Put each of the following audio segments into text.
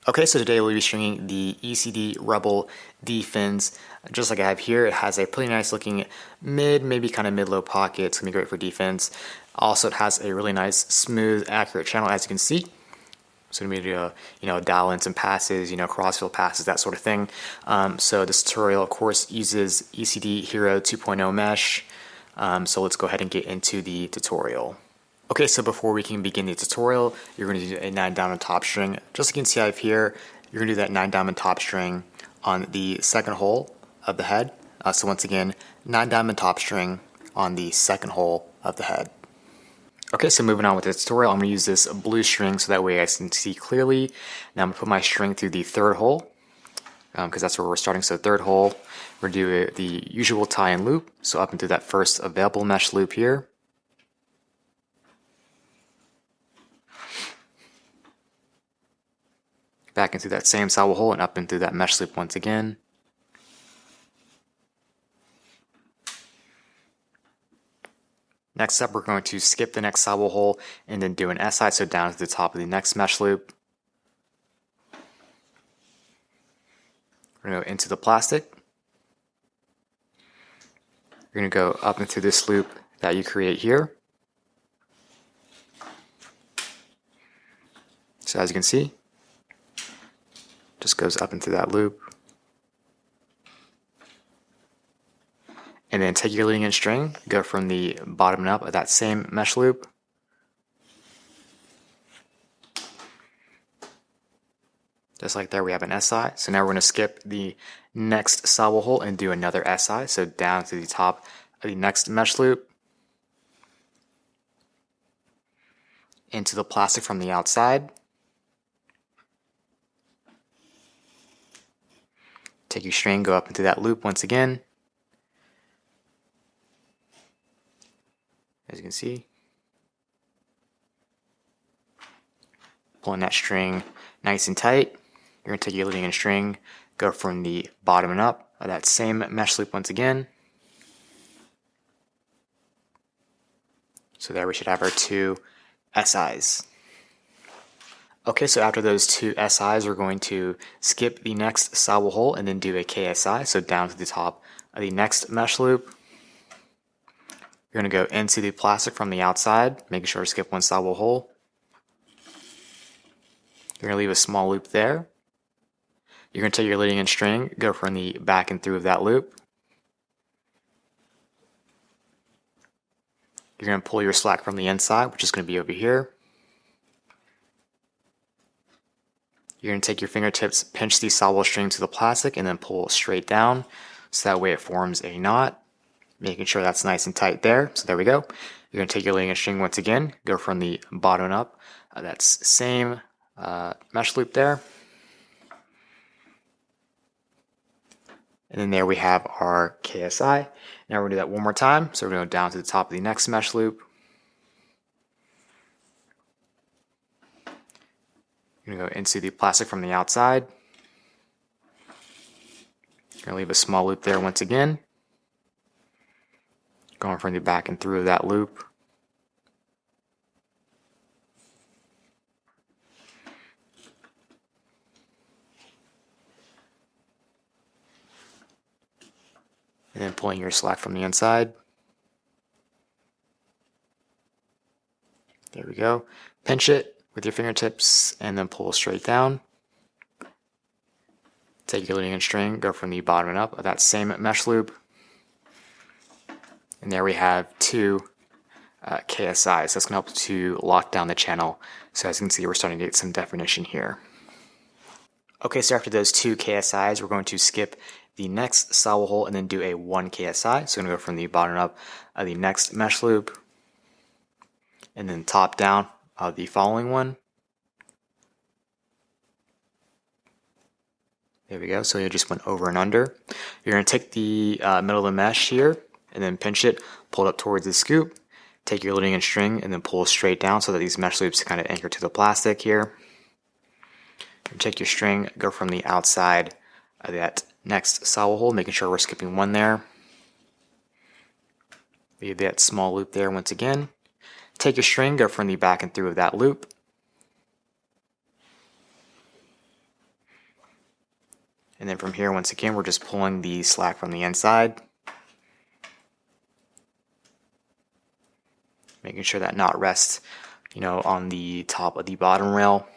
Okay, so today we'll be stringing the ECD Rebel Defense. Just like I have here, it has a pretty nice looking mid, maybe kind of mid-low pocket. It's gonna be great for defense. Also, it has a really nice, smooth, accurate channel, as you can see. So gonna be dial in some passes, crossfield passes, that sort of thing. So this tutorial, of course, uses ECD Hero 2.0 Mesh. So let's go ahead and get into the tutorial. Okay, so before we can begin the tutorial, you're going to do a 9-diamond top string. Just like you can see I have here, you're going to do that 9-diamond top string on the second hole of the head. So once again, 9-diamond top string on the second hole of the head. Okay, so moving on with the tutorial, I'm going to use this blue string so that way I can see clearly. Now I'm going to put my string through the third hole because that's where we're starting. So third hole, we're going to do the usual tie and loop. So up into that first available mesh loop here. Back into that same sidewall hole and up into that mesh loop once again. Next up, we're going to skip the next sidewall hole and then do an SI, so down to the top of the next mesh loop. We're going to go into the plastic. You're going to go up into this loop that you create here. So as you can see, just goes up into that loop. And then take your leading edge string, go from the bottom and up of that same mesh loop. Just like there, we have an SI. So now we're going to skip the next sidewall hole and do another SI. So down to the top of the next mesh loop. Into the plastic from the outside. Take your string, go up into that loop once again. As you can see, pulling that string nice and tight. You're going to take your leading edge string, go from the bottom and up of that same mesh loop once again. So there we should have our two SIs. Okay, so after those two SIs, we're going to skip the next sidewall hole and then do a KSI, so down to the top of the next mesh loop. You're going to go into the plastic from the outside, making sure to skip one sidewall hole. You're going to leave a small loop there. You're going to take your leading edge string, go from the back and through of that loop. You're going to pull your slack from the inside, which is going to be over here. You're going to take your fingertips, pinch the sidewall string to the plastic, and then pull straight down, so that way it forms a knot, making sure that's nice and tight there. So there we go. You're going to take your leading edge string once again, go from the bottom up, that's same mesh loop there. And then there we have our KSI. Now we're going to do that one more time. So we're going to go down to the top of the next mesh loop. You're going to go into the plastic from the outside. You're going to leave a small loop there once again. Going from the back and through that loop. And then pulling your slack from the inside. There we go. Pinch it with your fingertips and then pull straight down. Take your leading edge string, go from the bottom and up of that same mesh loop. And there we have two KSIs. So that's going to help to lock down the channel. So as you can see, we're starting to get some definition here. Okay, so after those two KSIs, we're going to skip the next sidewall hole and then do a 1 KSI. So we're going to go from the bottom up of the next mesh loop and then top down of the following one. There we go. So you just went over and under. You're going to take the middle of the mesh here and then pinch it, pull it up towards the scoop, take your leading edge string and then pull straight down so that these mesh loops kind of anchor to the plastic here. And take your string, go from the outside of that next sidewall hole, making sure we're skipping one there. Leave that small loop there once again. Take your string, go from the back and through of that loop. And then from here, once again, we're just pulling the slack from the inside, making sure that knot rests, on the top of the bottom rail,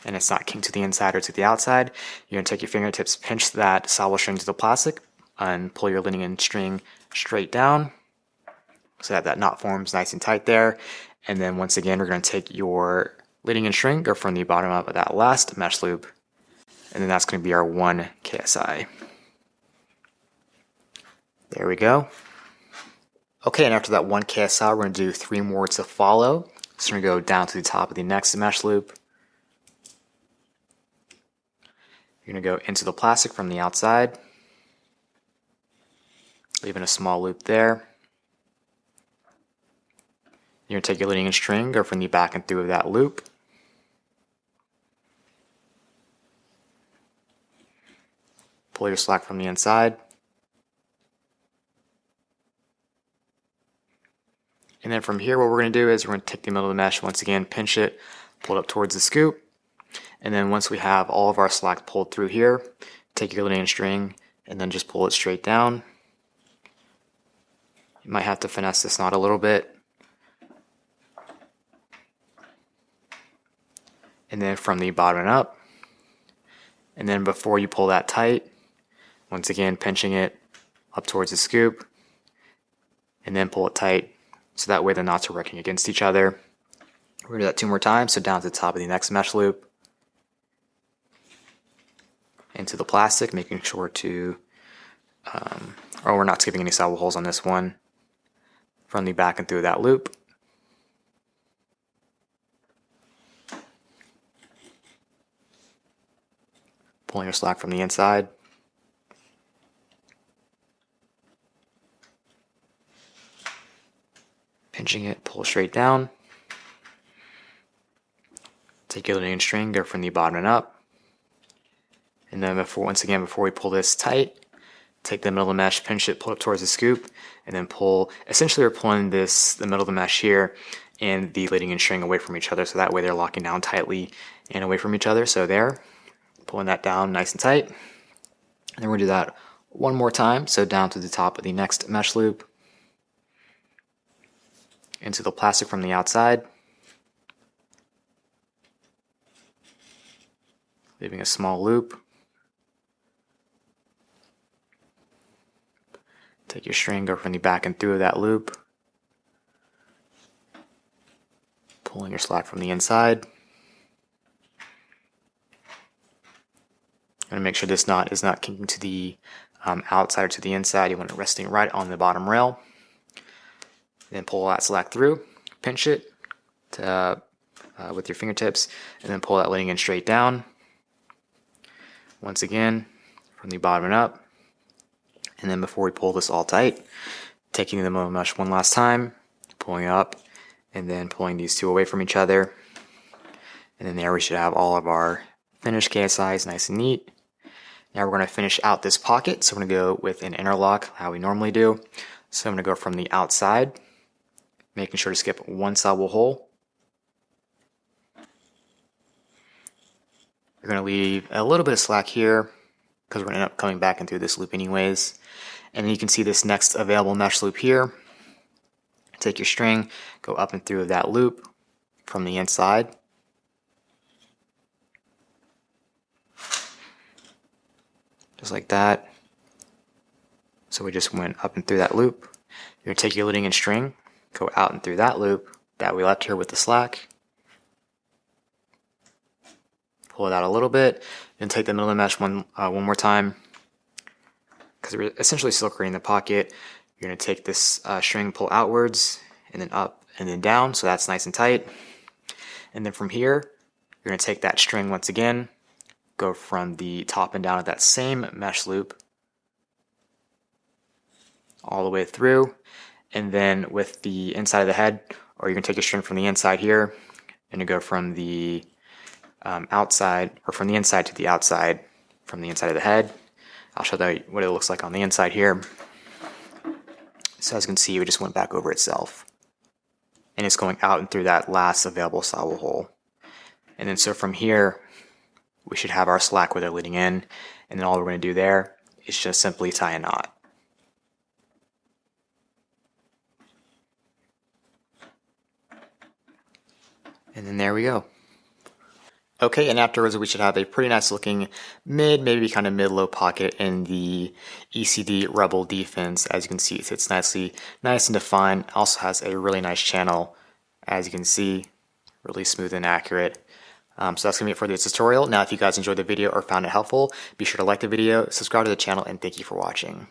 and it's not kinked to the inside or to the outside. You're gonna take your fingertips, pinch that sidewall string to the plastic, and pull your leading end string straight down, so that knot forms nice and tight there. And then once again, we're gonna take your leading end string, go from the bottom up of that last mesh loop, and then that's going to be our 1 KSI. There we go. Okay, and after that 1 KSI, we're going to do 3 more to follow. So we're going to go down to the top of the next mesh loop. You're going to go into the plastic from the outside, leaving a small loop there. You're going to take your leading end string, go from the back and through of that loop. Pull your slack from the inside. And then from here, what we're going to do is we're going to take the middle of the mesh, once again, pinch it, pull it up towards the scoop. And then once we have all of our slack pulled through here, take your leading end string and then just pull it straight down. You might have to finesse this knot a little bit. And then from the bottom up. And then before you pull that tight, once again, pinching it up towards the scoop, and then pull it tight, so that way the knots are working against each other. We're going to do that 2 more times, so down to the top of the next mesh loop, into the plastic, making sure to, we're not skipping any sidewall holes on this one, from the back and through that loop. Pulling your slack from the inside. Pinching it, pull straight down. Take your leading string, go from the bottom and up. And then once again, before we pull this tight, take the middle of the mesh, pinch it, pull it towards the scoop, and then pull. Essentially, we're pulling the middle of the mesh here and the leading end string away from each other, so that way they're locking down tightly and away from each other. So there, pulling that down nice and tight. And then we're gonna do that 1 more time, so down to the top of the next mesh loop, into the plastic from the outside, leaving a small loop. Take your string, go from the back and through of that loop, pulling your slack from the inside. And make sure this knot is not kinking to the outside or to the inside. You want it resting right on the bottom rail. Then pull that slack through, pinch it with your fingertips, and then pull that leading end straight down. Once again, from the bottom and up. And then before we pull this all tight, taking the middle mesh 1 last time, pulling it up, and then pulling these 2 away from each other. And then there we should have all of our finished KSIs nice and neat. Now we're going to finish out this pocket, so we're going to go with an interlock, how we normally do. So I'm going to go from the outside, making sure to skip 1 sidewall hole. You're going to leave a little bit of slack here, because we're going to end up coming back into this loop anyways. And then you can see this next available mesh loop here. Take your string, go up and through that loop from the inside. Just like that. So we just went up and through that loop. You're going to take your leading end string, go out and through that loop that we left here with the slack. Pull it out a little bit, then take the middle of the mesh one more time, because we're essentially still creating the pocket. You're going to take this string, pull outwards, and then up and then down, so that's nice and tight. And then from here, you're going to take that string once again, go from the top and down of that same mesh loop all the way through, and then with the inside of the head, or you can take a string from the inside here and you go from the outside, or from the inside to the outside, from the inside of the head. I'll show you what it looks like on the inside here. So as you can see, it just went back over itself, and it's going out and through that last available sidewall hole. And then so from here, we should have our slack where they're leading in, and then all we're going to do there is just simply tie a knot. And then there we go. Okay, and afterwards we should have a pretty nice looking maybe kind of mid-low pocket in the ECD Rebel Defense. As you can see, it sits nice and defined. Also has a really nice channel, as you can see, really smooth and accurate. So that's going to be it for this tutorial. Now, if you guys enjoyed the video or found it helpful, be sure to like the video, subscribe to the channel, and thank you for watching.